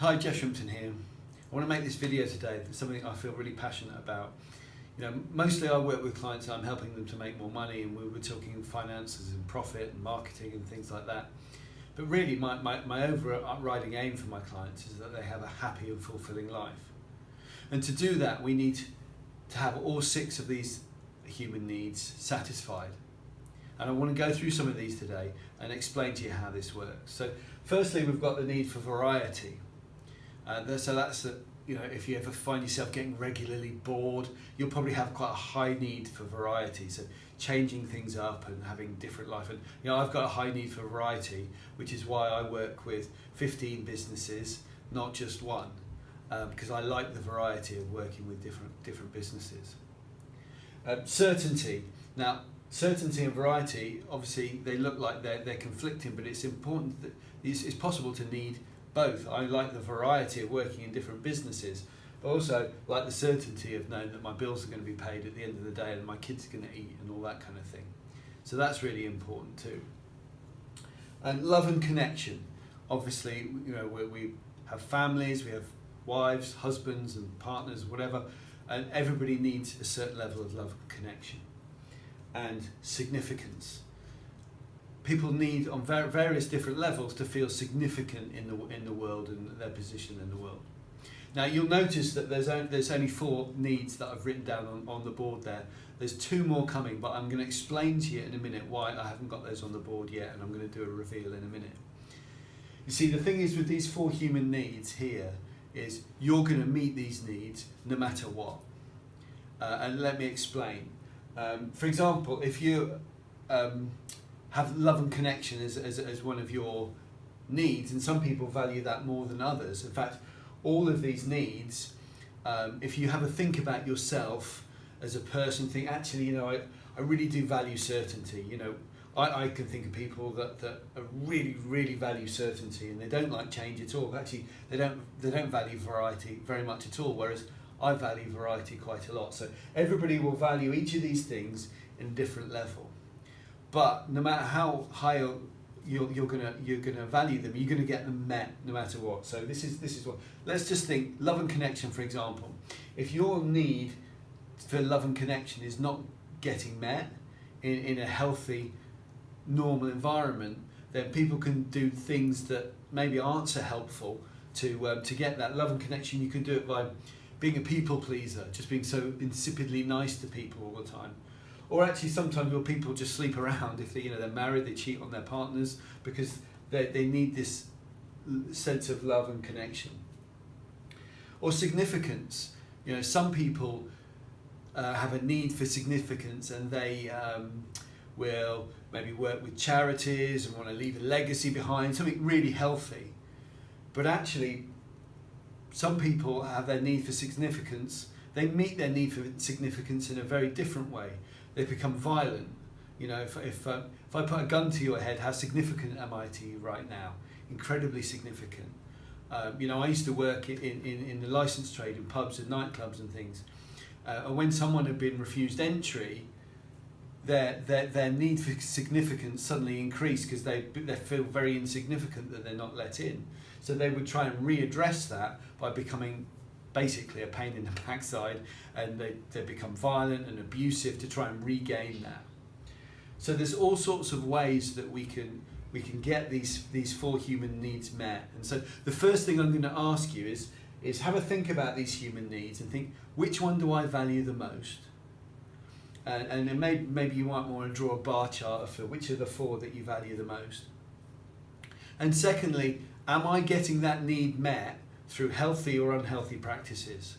Hi, Jeff Shrimpton here. I want to make this video today. It's something I feel really passionate about. Mostly I work with clients and I'm helping them to make more money, and we were talking finances and profit and marketing and things like that. But really my overriding aim for my clients is that they have a happy and fulfilling life. And to do that, we need to have all 6 of these human needs satisfied. And I want to go through some of these today and explain to you how this works. So firstly, we've got the need for variety. So that's if you ever find yourself getting regularly bored, you'll probably have quite a high need for variety. So changing things up and having different life. And I've got a high need for variety, which is why I work with 15 businesses, not just one, because I like the variety of working with different businesses. Certainty. Now, certainty and variety, obviously they look like they're conflicting, but it's important that it's possible to need both. I like the variety of working in different businesses, but also like the certainty of knowing that my bills are going to be paid at the end of the day and my kids are going to eat and all that kind of thing. So that's really important too. And love and connection. Obviously, we have families, we have wives, husbands and partners, whatever, and everybody needs a certain level of love and connection. And significance. People need on various different levels to feel significant in the world and their position in the world. Now you'll notice that there's only 4 needs that I've written down on the board there. There's 2 more coming, but I'm going to explain to you in a minute why I haven't got those on the board yet, and I'm going to do a reveal in a minute. You see, the thing is with these 4 human needs here is you're going to meet these needs no matter what. And let me explain. For example, if you have love and connection as one of your needs, and some people value that more than others. In fact, all of these needs, if you have a think about yourself as a person, think actually, I really do value certainty. I can think of people that really value certainty, and they don't like change at all. Actually, they don't value variety very much at all, whereas I value variety quite a lot. So everybody will value each of these things in a different level. But no matter how high you're gonna value them, you're gonna get them met no matter what. So this is what. Let's just think love and connection, for example. If your need for love and connection is not getting met in a healthy, normal environment, then people can do things that maybe aren't so helpful to get that love and connection. You can do it by being a people pleaser, just being so insipidly nice to people all the time. Or actually sometimes your people just sleep around. If they're married, they cheat on their partners because they need this sense of love and connection. Or significance. Some people have a need for significance, and they will maybe work with charities and want to leave a legacy behind, something really healthy. But actually, some people have their need for significance. They meet their need for significance in a very different way. They become violent. If I put a gun to your head, how significant am I to you right now? Incredibly significant. I used to work in the licence trade in pubs and nightclubs and things. And when someone had been refused entry, their need for significance suddenly increased because they feel very insignificant that they're not let in. So they would try and readdress that by becoming basically a pain in the backside, and they become violent and abusive to try and regain that. So there's all sorts of ways that we can get these 4 human needs met. And so the first thing I'm going to ask you is have a think about these human needs and think, which one do I value the most? And then maybe you might want to draw a bar chart for which of the 4 that you value the most. And secondly, am I getting that need met through healthy or unhealthy practices?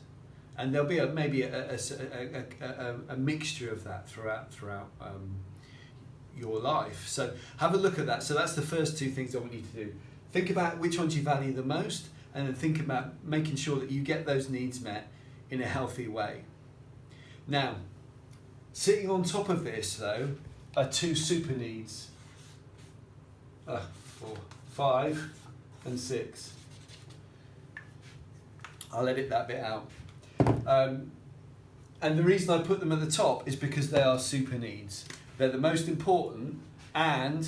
And there'll be maybe a mixture of that throughout your life. So have a look at that. So that's the first 2 things I want you to do. Think about which ones you value the most, and then think about making sure that you get those needs met in a healthy way. Now, sitting on top of this though are 2 super needs. 4, 5 and 6. I'll edit that bit out. And the reason I put them at the top is because they are super needs. They're the most important, and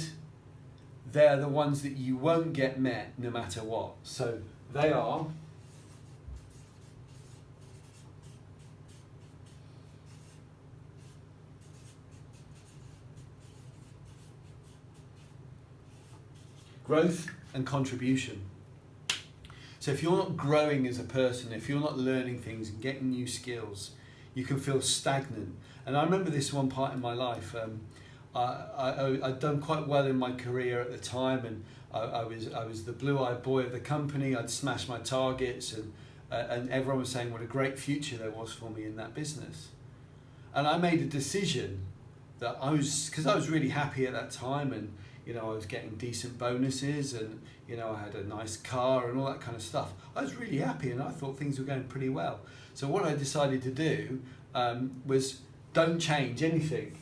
they're the ones that you won't get met no matter what. So They are growth and contribution. So if you're not growing as a person, if you're not learning things and getting new skills, you can feel stagnant. And I remember this one part in my life. I'd done quite well in my career at the time, and I was the blue-eyed boy of the company. I'd smashed my targets, and everyone was saying what a great future there was for me in that business. And I made a decision that because I was really happy at that time, and I was getting decent bonuses, and I had a nice car and all that kind of stuff. I was really happy, and I thought things were going pretty well. So what I decided to do was don't change anything.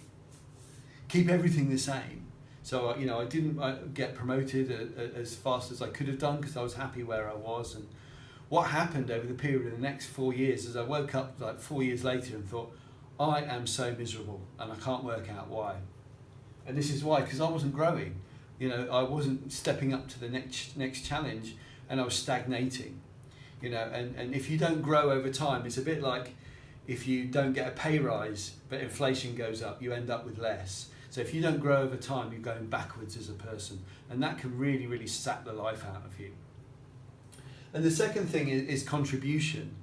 Keep everything the same. So I didn't get promoted as fast as I could have done because I was happy where I was. And what happened over the period of the next 4 years is I woke up like 4 years later and thought, I am so miserable and I can't work out why. And this is why, because I wasn't growing. I wasn't stepping up to the next challenge, and I was stagnating. And if you don't grow over time, it's a bit like if you don't get a pay rise, but inflation goes up, you end up with less. So if you don't grow over time, you're going backwards as a person, and that can really, really sap the life out of you. And the second thing is contribution.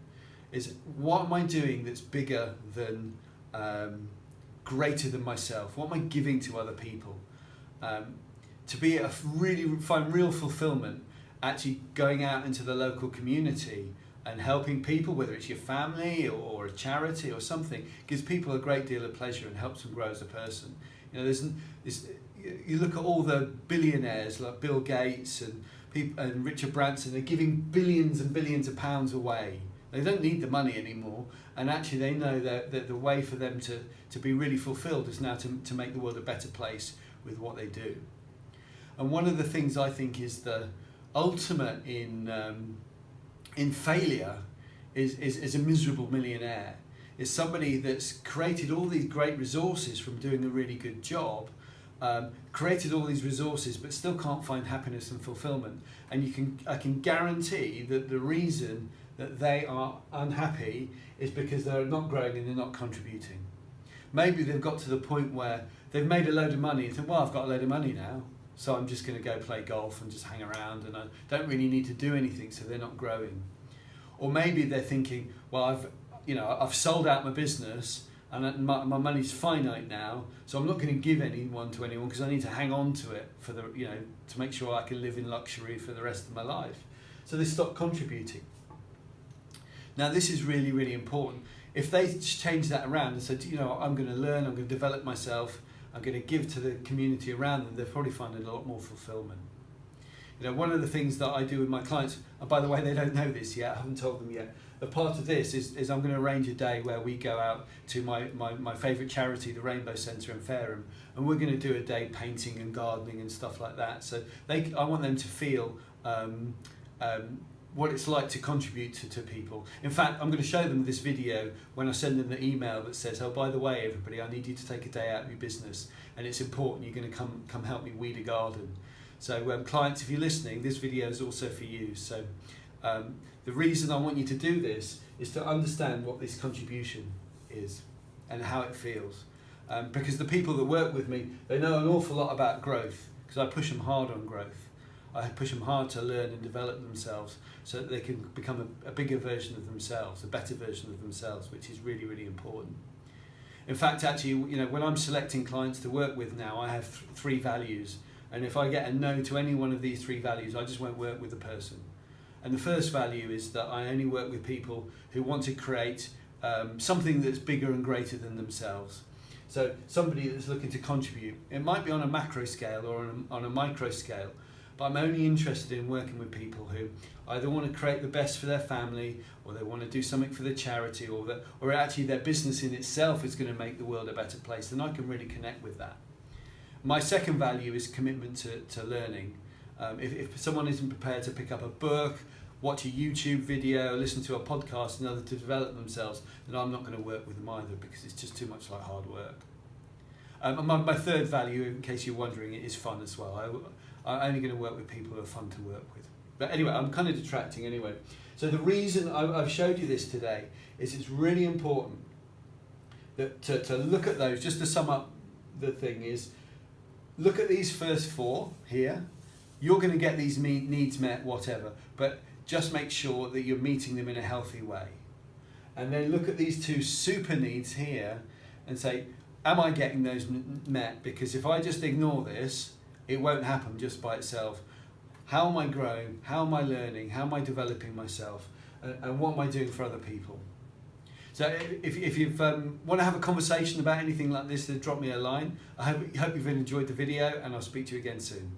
Is what am I doing that's bigger than, greater than myself? What am I giving to other people? To find real fulfillment, actually going out into the local community and helping people, whether it's your family or a charity or something, gives people a great deal of pleasure and helps them grow as a person. You look at all the billionaires like Bill Gates and Richard Branson. They're giving billions and billions of pounds away. They don't need the money anymore, and actually they know that the way for them to be really fulfilled is now to make the world a better place with what they do. And one of the things I think is the ultimate in failure is a miserable millionaire. Is somebody that's created all these great resources from doing a really good job, created all these resources but still can't find happiness and fulfillment. And I can guarantee that the reason that they are unhappy is because they're not growing and they're not contributing. Maybe they've got to the point where they've made a load of money and think, well, I've got a load of money now, so I'm just going to go play golf and just hang around, and I don't really need to do anything, so they're not growing. Or maybe they're thinking, well, I've sold out my business and my money's finite now, so I'm not going to give anyone to anyone because I need to hang on to it for to make sure I can live in luxury for the rest of my life. So they stop contributing. Now this is really, really important. If they change that around and said, I'm going to learn, I'm going to develop myself, I'm going to give to the community around them, they're probably finding a lot more fulfillment. One of the things that I do with my clients, and by the way, they don't know this yet, I haven't told them yet, a part of this is I'm going to arrange a day where we go out to my favourite charity, the Rainbow Centre in Fareham, and we're going to do a day painting and gardening and stuff like that. So I want them to feel what it's like to contribute to people. In fact, I'm going to show them this video when I send them the email that says, oh, by the way, everybody, I need you to take a day out of your business, and it's important, you're going to come help me weed a garden. So clients, if you're listening, this video is also for you. So the reason I want you to do this is to understand what this contribution is and how it feels. Because the people that work with me, they know an awful lot about growth, because I push them hard on growth. I push them hard to learn and develop themselves so that they can become a bigger version of themselves, a better version of themselves, which is really, really important. In fact, actually, when I'm selecting clients to work with now, I have three values. And if I get a no to any one of these three values, I just won't work with the person. And the first value is that I only work with people who want to create something that's bigger and greater than themselves. So somebody that's looking to contribute. It might be on a macro scale or on a micro scale, but I'm only interested in working with people who either want to create the best for their family, or they want to do something for the charity, or actually their business in itself is going to make the world a better place. And I can really connect with that. My second value is commitment to learning. If someone isn't prepared to pick up a book, watch a YouTube video, listen to a podcast in order to develop themselves, then I'm not going to work with them either, because it's just too much like hard work. And my third value, in case you're wondering, is fun as well. I'm only going to work with people who are fun to work with. But anyway, I'm kind of detracting anyway. So the reason I've showed you this today is it's really important that to look at those, just to sum up the thing is, look at these first 4 here. You're going to get these needs met, whatever, but just make sure that you're meeting them in a healthy way. And then look at these 2 super needs here and say, am I getting those met? Because if I just ignore this, it won't happen just by itself. How am I growing? How am I learning? How am I developing myself? And what am I doing for other people? So if you want to have a conversation about anything like this, then drop me a line. I hope you've enjoyed the video, and I'll speak to you again soon.